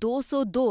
202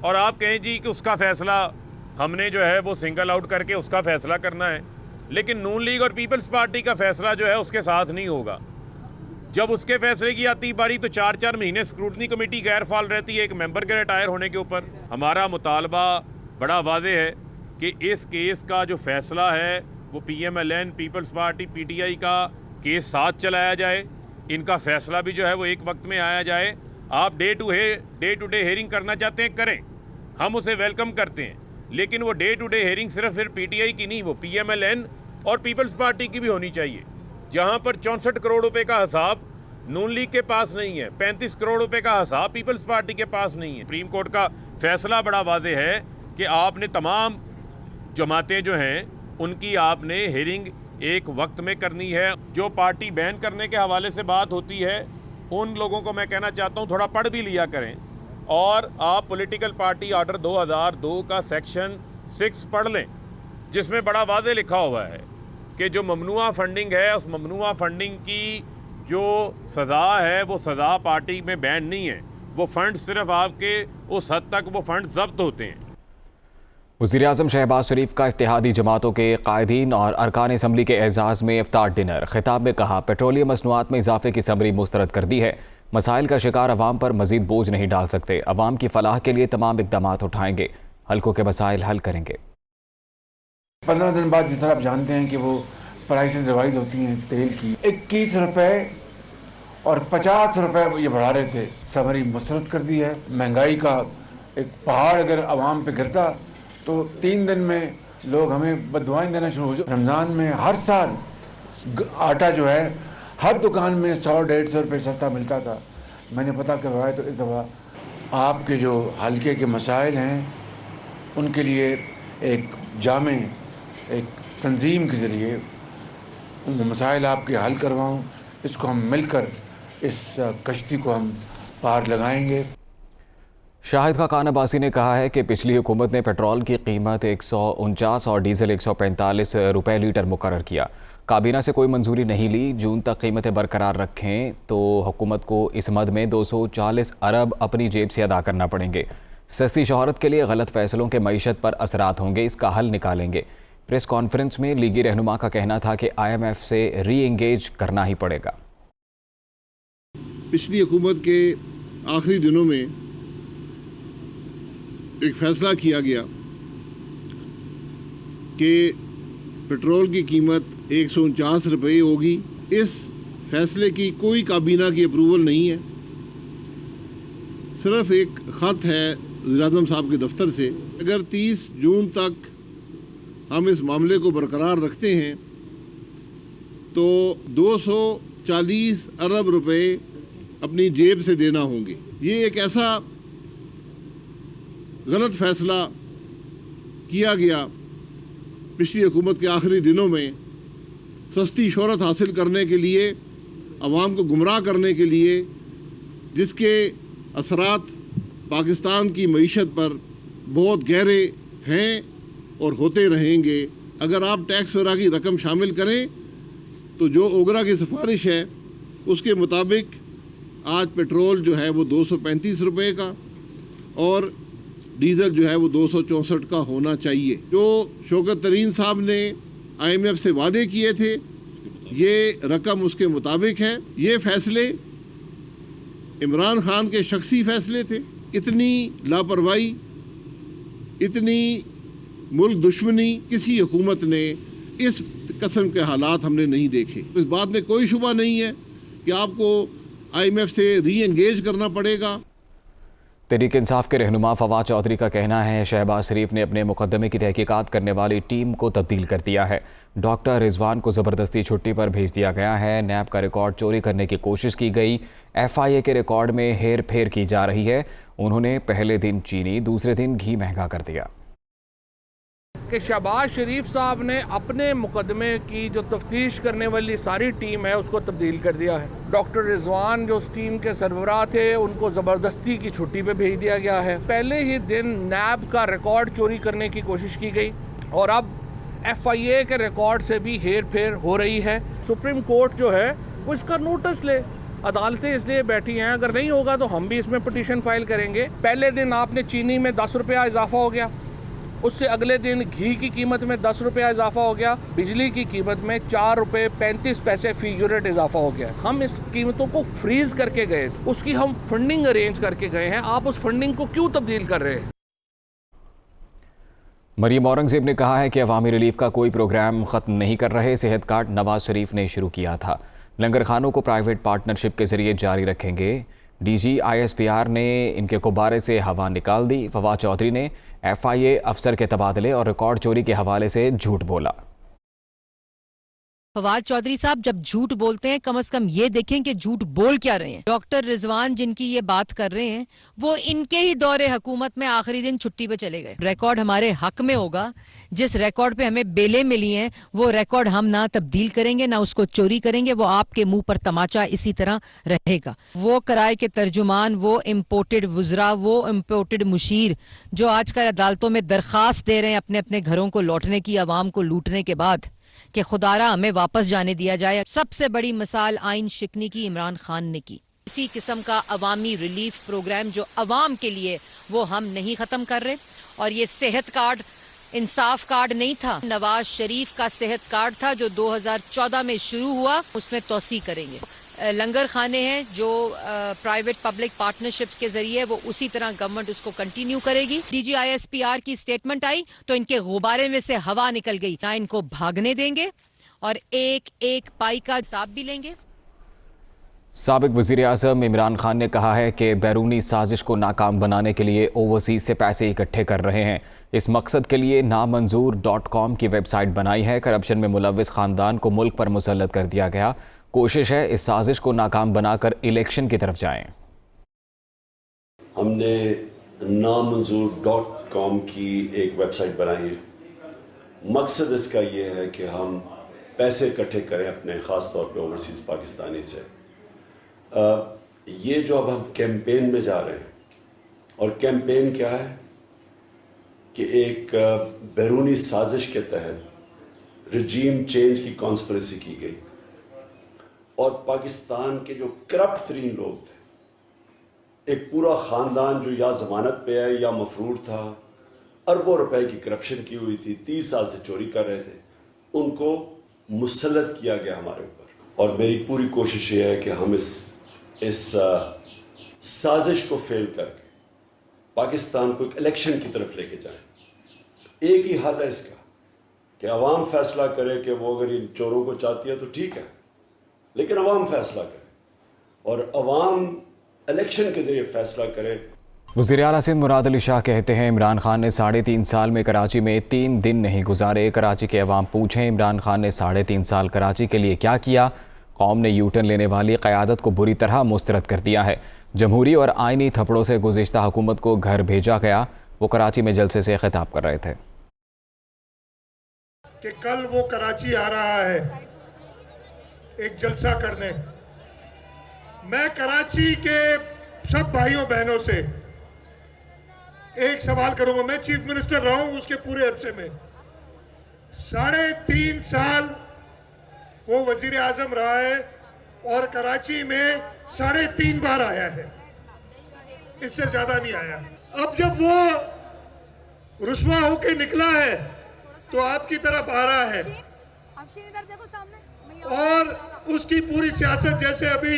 اور آپ کہیں جی کہ اس کا فیصلہ ہم نے جو ہے وہ سنگل آؤٹ کر کے اس کا فیصلہ کرنا ہے، لیکن نون لیگ اور پیپلز پارٹی کا فیصلہ جو ہے اس کے ساتھ نہیں ہوگا۔ جب اس کے فیصلے کی آتی باری تو 4 مہینے اسکروٹنی کمیٹی غیر فعال رہتی ہے ایک ممبر کے ریٹائر ہونے کے اوپر۔ ہمارا مطالبہ بڑا واضح ہے کہ اس کیس کا جو فیصلہ ہے وہ P M L N, Peoples Party, P T I کا کیس ساتھ چلایا جائے، ان کا فیصلہ بھی جو ہے وہ ایک وقت میں آیا جائے۔ آپ ڈے ٹو ڈے ہیئرنگ کرنا چاہتے ہیں کریں، ہم اسے ویلکم کرتے ہیں، لیکن وہ ڈے ٹو ڈے ہیئرنگ صرف پی ٹی آئی کی نہیں، وہ پی ایم ایل این اور پیپلز پارٹی کی بھی ہونی چاہیے، جہاں پر 64 کروڑ روپے کا حساب نون لیگ کے پاس نہیں ہے، 35 کروڑ روپے کا حساب پیپلز پارٹی کے پاس نہیں ہے۔ سپریم کورٹ کا فیصلہ بڑا واضح ہے کہ آپ نے تمام جماعتیں جو ہیں ان کی آپ نے ہیئرنگ ایک وقت میں کرنی ہے۔ جو پارٹی بین کرنے کے حوالے سے بات ہوتی ہے ان لوگوں کو میں کہنا چاہتا ہوں تھوڑا پڑھ بھی لیا کریں، اور آپ پولیٹیکل پارٹی آرڈر 2002 کا سیکشن 6 پڑھ لیں، جس میں بڑا واضح لکھا ہوا ہے کہ جو ممنوعہ فنڈنگ ہے اس ممنوعہ فنڈنگ کی جو سزا ہے وہ سزا پارٹی میں بین نہیں ہے، وہ فنڈ صرف آپ کے اس حد تک وہ فنڈ ضبط ہوتے ہیں۔ وزیراعظم شہباز شریف کا اتحادی جماعتوں کے قائدین اور ارکان اسمبلی کے اعزاز میں افطار ڈنر۔ خطاب میں کہا پیٹرولیم مصنوعات میں اضافے کی سمری مسترد کر دی ہے، مسائل کا شکار عوام پر مزید بوجھ نہیں ڈال سکتے، عوام کی فلاح کے لیے تمام اقدامات اٹھائیں گے، حلقوں کے مسائل حل کریں گے۔ 15 دن بعد جس طرح آپ جانتے ہیں کہ وہ پرائسز ریوائز ہوتی ہیں تیل کی، 21 روپے اور 50 روپے یہ بڑھا رہے تھے، سمری مسترد کر دی ہے۔ مہنگائی کا ایک پہاڑ اگر عوام پہ گرتا تو 3 دن میں لوگ ہمیں بددعائیں دینا شروع ہو جائے۔ رمضان میں ہر سال آٹا جو ہے ہر دکان میں 100-150 روپے سستا ملتا تھا، میں نے پتہ کروایا تو اس دفعہ آپ کے جو حلقے کے مسائل ہیں ان کے لیے ایک جامع ایک تنظیم کے ذریعے ان مسائل آپ کے حل کرواؤں، اس کو ہم مل کر اس کشتی کو ہم پار لگائیں گے۔ شاہد خاقان عباسی نے کہا ہے کہ پچھلی حکومت نے پیٹرول کی قیمت 149 اور ڈیزل 145 روپے لیٹر مقرر کیا، کابینہ سے کوئی منظوری نہیں لی، جون تک قیمتیں برقرار رکھیں تو حکومت کو اس مد میں 240 ارب اپنی جیب سے ادا کرنا پڑیں گے۔ سستی شہرت کے لیے غلط فیصلوں کے معیشت پر اثرات ہوں گے، اس کا حل نکالیں گے۔ پریس کانفرنس میں لیگی رہنما کا کہنا تھا کہ آئی ایم ایف سے ری انگیج کرنا ہی پڑے گا۔ پچھلی حکومت کے آخری دنوں میں ایک فیصلہ کیا گیا کہ پیٹرول کی قیمت 149 روپے ہوگی۔ اس فیصلے کی کوئی کابینہ کی اپروول نہیں ہے، صرف ایک خط ہے وزیراعظم صاحب کے دفتر سے۔ اگر 30 جون تک ہم اس معاملے کو برقرار رکھتے ہیں تو 240 ارب روپے اپنی جیب سے دینا ہوں گے۔ یہ ایک ایسا غلط فیصلہ کیا گیا پچھلی حکومت کے آخری دنوں میں، سستی شہرت حاصل کرنے کے لیے، عوام کو گمراہ کرنے کے لیے، جس کے اثرات پاکستان کی معیشت پر بہت گہرے ہیں اور ہوتے رہیں گے۔ اگر آپ ٹیکس وغیرہ کی رقم شامل کریں تو جو اوگرا کی سفارش ہے اس کے مطابق آج پیٹرول جو ہے وہ 235 روپے کا اور ڈیزل جو ہے وہ 264 کا ہونا چاہیے۔ جو شوکت ترین صاحب نے آئی ایم ایف سے وعدے کیے تھے یہ رقم اس کے مطابق ہے۔ یہ فیصلے عمران خان کے شخصی فیصلے تھے۔ اتنی لاپرواہی، اتنی ملک دشمنی کسی حکومت نے اس قسم کے حالات ہم نے نہیں دیکھے۔ اس بات میں کوئی شبہ نہیں ہے کہ آپ کو آئی ایم ایف سے ری انگیج کرنا پڑے گا۔ تحریک انصاف کے رہنما فواد چودھری کا کہنا ہے شہباز شریف نے اپنے مقدمے کی تحقیقات کرنے والی ٹیم کو تبدیل کر دیا ہے، ڈاکٹر رضوان کو زبردستی چھٹی پر بھیج دیا گیا ہے، نیب کا ریکارڈ چوری کرنے کی کوشش کی گئی، ایف آئی اے کے ریکارڈ میں ہیر پھیر کی جا رہی ہے، انہوں نے پہلے دن چینی دوسرے دن گھی مہنگا کر دیا۔ کہ شہباز شریف صاحب نے اپنے مقدمے کی جو تفتیش کرنے والی ساری ٹیم ہے اس کو تبدیل کر دیا ہے۔ ڈاکٹر رضوان جو اس ٹیم کے سربراہ تھے ان کو زبردستی کی چھٹی پہ بھیج دیا گیا ہے، پہلے ہی دن نیب کا ریکارڈ چوری کرنے کی کوشش کی گئی اور اب ایف آئی اے کے ریکارڈ سے بھی ہیر پھیر ہو رہی ہے۔ سپریم کورٹ جو ہے وہ اس کا نوٹس لے، عدالتیں اس لیے بیٹھی ہیں، اگر نہیں ہوگا تو ہم بھی اس میں پٹیشن فائل کریں گے۔ پہلے دن آپ نے چینی میں 10 روپیہ اضافہ ہو گیا، اس سے اگلے دن گھی کی قیمت میں 10 روپیہ اضافہ ہو گیا، بجلی کی قیمت میں 4 روپے 35 پیسے فی یونٹ اضافہ ہو گیا۔ ہم اس قیمتوں کو فریز کر کے گئے، اس کی ہم فنڈنگ ارینج کر کے گئے ہیں، آپ اس فنڈنگ کو کیوں تبدیل کر رہے ہیں؟ مریم اورنگزیب نے کہا ہے کہ عوامی ریلیف کا کوئی پروگرام ختم نہیں کر رہے، صحت کارڈ نواز شریف نے شروع کیا تھا، لنگر خانوں کو پرائیویٹ پارٹنرشپ کے ذریعے جاری رکھیں گے۔ ڈی جی ISPR نے ان کے غبارے سے ہوا نکال دی۔ فواد چودھری نے FIA افسر کے تبادلے اور ریکارڈ چوری کے حوالے سے جھوٹ بولا۔ فواد چودھری صاحب جب جھوٹ بولتے ہیں کم از کم یہ دیکھیں کہ جھوٹ بول کیا رہے ہیں۔ ڈاکٹر رضوان جن کی یہ بات کر رہے ہیں وہ ان کے ہی دور حکومت میں آخری دن چھٹی پہ چلے گئے۔ ریکارڈ ہمارے حق میں ہوگا، جس ریکارڈ پہ ہمیں بیلیں ملی ہیں وہ ریکارڈ ہم نہ تبدیل کریں گے نہ اس کو چوری کریں گے، وہ آپ کے منہ پر تماچا اسی طرح رہے گا۔ وہ کرائے کے ترجمان، وہ امپورٹڈ وزراء، وہ امپورٹڈ مشیر جو آج کل عدالتوں میں درخواست دے رہے ہیں اپنے اپنے گھروں کو لوٹنے کی، عوام کو لوٹنے کے بعد کہ خدارا ہمیں واپس جانے دیا جائے، سب سے بڑی مثال آئین شکنی کی عمران خان نے کی۔ اسی قسم کا عوامی ریلیف پروگرام جو عوام کے لیے وہ ہم نہیں ختم کر رہے۔ اور یہ صحت کارڈ انصاف کارڈ نہیں تھا، نواز شریف کا صحت کارڈ تھا جو 2014 میں شروع ہوا، اس میں توسیع کریں گے۔ لنگر خانے ہیں جو پرائیویٹ پبلک پارٹنرشپ کے ذریعے، وہ اسی طرح گورنمنٹ اس کو کنٹینیو کرے گی۔ ڈی جی ISPR کی سٹیٹمنٹ آئی تو ان کے غبارے میں سے ہوا نکل گئی، نہ ان کو بھاگنے دیں گے اور ایک ایک پائی کا حساب بھی لیں گے۔ سابق وزیر اعظم عمران خان نے کہا ہے کہ بیرونی سازش کو ناکام بنانے کے لیے اوورسیز سے پیسے اکٹھے کر رہے ہیں۔ اس مقصد کے لیے نامنظور.com کی ویب سائٹ بنائی ہے۔ کرپشن میں ملوث خاندان کو ملک پر مسلط کر دیا گیا۔ کوشش ہے اس سازش کو ناکام بنا کر الیکشن کی طرف جائیں۔ ہم نے نامنظور.com کی ایک ویب سائٹ بنائی ہے۔ مقصد اس کا یہ ہے کہ ہم پیسے اکٹھے کریں اپنے، خاص طور پہ اوورسیز پاکستانی سے۔ یہ جو اب ہم کیمپین میں جا رہے ہیں، اور کیمپین کیا ہے کہ ایک بیرونی سازش کے تحت رجیم چینج کی کانسپریسی کی گئی، اور پاکستان کے جو کرپٹ ترین لوگ تھے، ایک پورا خاندان جو یا ضمانت پہ ہے یا مفرور تھا، اربوں روپے کی کرپشن کی ہوئی تھی، 30 سال سے چوری کر رہے تھے، ان کو مسلط کیا گیا ہمارے اوپر۔ اور میری پوری کوشش یہ ہے کہ ہم اس سازش کو فیل کر کے پاکستان کو ایک الیکشن کی طرف لے کے جائیں۔ ایک ہی حل ہے اس کا کہ عوام فیصلہ کرے کہ وہ اگر ان چوروں کو چاہتی ہے تو ٹھیک ہے، لیکن عوام فیصلہ کرے اور عوام الیکشن کے ذریعے فیصلہ کرے۔ وزیر اعلیٰ سندھ مراد علی شاہ کہتے ہیں عمران خان نے 3.5 سال میں کراچی میں 3 دن نہیں گزارے۔ کراچی کے عوام پوچھیں عمران خان نے 3.5 سال کراچی کے لیے کیا کیا؟ قوم نے یوٹرن لینے والی قیادت کو بری طرح مسترد کر دیا ہے۔ جمہوری اور آئینی تھپڑوں سے گزشتہ حکومت کو گھر بھیجا گیا۔ وہ کراچی میں جلسے سے خطاب کر رہے تھے کہ کل وہ کراچی آ رہا ہے ایک جلسہ کرنے۔ میں کراچی کے سب بھائیوں بہنوں سے ایک سوال کروں گا۔ میں چیف منسٹر رہا ہوں اس کے پورے عرصے میں، 3.5 سال وہ وزیر اعظم رہا ہے اور کراچی میں 3.5 بار آیا ہے، اس سے زیادہ نہیں آیا۔ اب جب وہ رسوا ہو کے نکلا ہے تو آپ کی طرف آ رہا ہے، اور اس کی پوری سیاست جیسے ابھی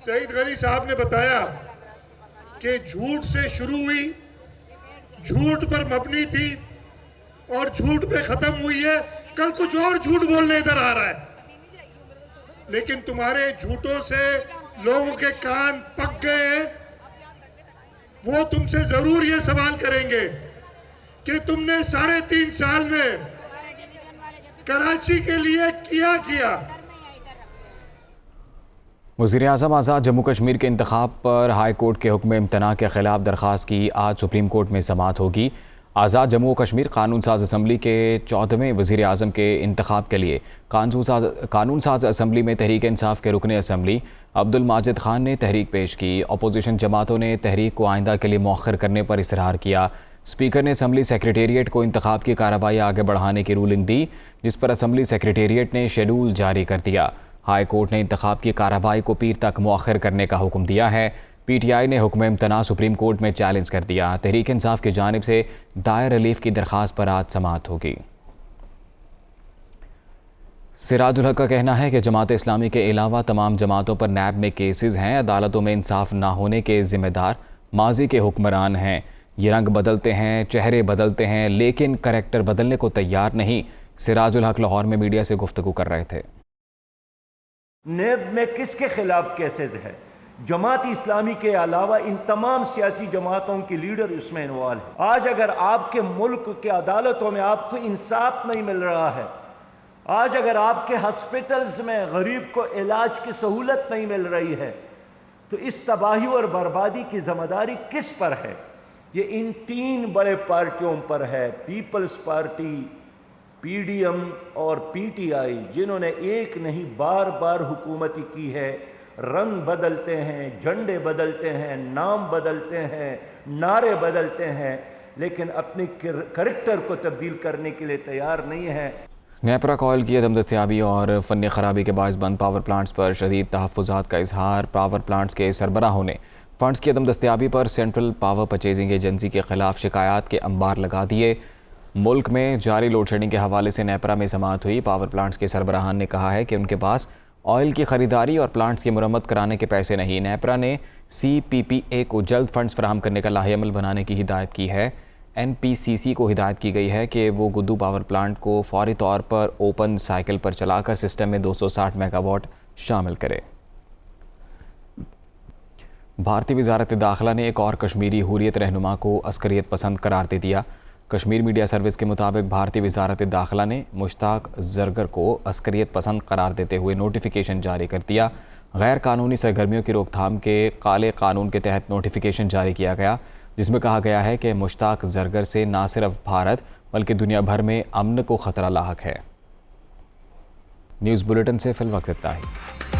شہید غنی صاحب نے بتایا کہ جھوٹ سے شروع ہوئی، جھوٹ پر مبنی تھی اور جھوٹ پہ ختم ہوئی ہے۔ کل کچھ اور جھوٹ بولنے ادھر آ رہا ہے، لیکن تمہارے جھوٹوں سے لوگوں کے کان پک گئے ہیں۔ وہ تم سے ضرور یہ سوال کریں گے کہ تم نے 3.5 سال میں کراچی کے لیے کیا۔ وزیر اعظم آزاد جموں کشمیر کے انتخاب پر ہائی کورٹ کے حکم امتناع کے خلاف درخواست کی آج سپریم کورٹ میں سماعت ہوگی۔ آزاد جموں کشمیر قانون ساز اسمبلی کے 14ویں وزیر اعظم کے انتخاب کے لیے قانون ساز اسمبلی میں تحریک انصاف کے رکن اسمبلی عبد الماجد خان نے تحریک پیش کی۔ اپوزیشن جماعتوں نے تحریک کو آئندہ کے لیے مؤخر کرنے پر اصرار کیا۔ اسپیکر نے اسمبلی سیکریٹریٹ کو انتخاب کی کارروائی آگے بڑھانے کی رولنگ دی، جس پر اسمبلی سیکریٹریٹ نے شیڈول جاری کر دیا۔ ہائی کورٹ نے انتخاب کی کارروائی کو پیر تک مؤخر کرنے کا حکم دیا ہے۔ پی ٹی آئی نے حکم امتناع سپریم کورٹ میں چیلنج کر دیا۔ تحریک انصاف کی جانب سے دائر ریلیف کی درخواست پر آج سماعت ہوگی۔ سراج الحق کا کہنا ہے کہ جماعت اسلامی کے علاوہ تمام جماعتوں پر نیب میں کیسز ہیں۔ عدالتوں میں انصاف نہ ہونے کے ذمہ دار ماضی کے حکمران ہیں۔ یہ رنگ بدلتے ہیں، چہرے بدلتے ہیں، لیکن کریکٹر بدلنے کو تیار نہیں۔ سراج الحق لاہور میں میڈیا سے گفتگو کر رہے تھے۔ نیب میں کس کے خلاف کیسز ہے؟ جماعت اسلامی کے علاوہ ان تمام سیاسی جماعتوں کے لیڈر اس میں انوالو ہیں۔ آج اگر آپ کے ملک کے عدالتوں میں آپ کو انصاف نہیں مل رہا ہے، آج اگر آپ کے ہسپیٹلز میں غریب کو علاج کی سہولت نہیں مل رہی ہے، تو اس تباہی اور بربادی کی ذمہ داری کس پر ہے؟ یہ ان تین بڑے پارٹیوں پر ہے، Peoples Party, P D M اور پی ٹی آئی، جنہوں نے ایک نہیں بار بار حکومتی کی ہے۔ رنگ بدلتے ہیں، جھنڈے بدلتے ہیں، نام بدلتے ہیں، نعرے بدلتے ہیں، لیکن اپنی کریکٹر کو تبدیل کرنے کے لیے تیار نہیں ہے۔ نیپرا کوئل کی عدم دستیابی اور فنی خرابی کے باعث بند پاور پلانٹس پر شدید تحفظات کا اظہار۔ پاور پلانٹس کے سربراہوں نے فنڈز کی عدم دستیابی پر سینٹرل پاور پرچیزنگ ایجنسی کے خلاف شکایات کے انبار لگا دیے۔ ملک میں جاری لوڈ شیڈنگ کے حوالے سے نیپرا میں سماعت ہوئی۔ پاور پلانٹس کے سربراہان نے کہا ہے کہ ان کے پاس آئل کی خریداری اور پلانٹس کی مرمت کرانے کے پیسے نہیں۔ نیپرا نے سی پی پی اے کو جلد فنڈز فراہم کرنے کا لاہے عمل بنانے کی ہدایت کی ہے۔ این پی سی سی کو ہدایت کی گئی ہے کہ وہ گدو پاور پلانٹ کو فوری طور پر اوپن سائیکل پر چلا کر سسٹم میں 260 میگا واٹ شامل کرے۔ بھارتی وزارت داخلہ نے ایک اور کشمیری حریت رہنما کو عسکریت پسند قرار دے دیا۔ کشمیر میڈیا سروس کے مطابق بھارتی وزارت داخلہ نے مشتاق زرگر کو عسکریت پسند قرار دیتے ہوئے نوٹیفیکیشن جاری کر دیا۔ غیر قانونی سرگرمیوں کی روک تھام کے کالے قانون کے تحت نوٹیفیکیشن جاری کیا گیا، جس میں کہا گیا ہے کہ مشتاق زرگر سے نہ صرف بھارت بلکہ دنیا بھر میں امن کو خطرہ لاحق ہے۔ نیوز بلیٹن سے فی الوقت اتنا ہی۔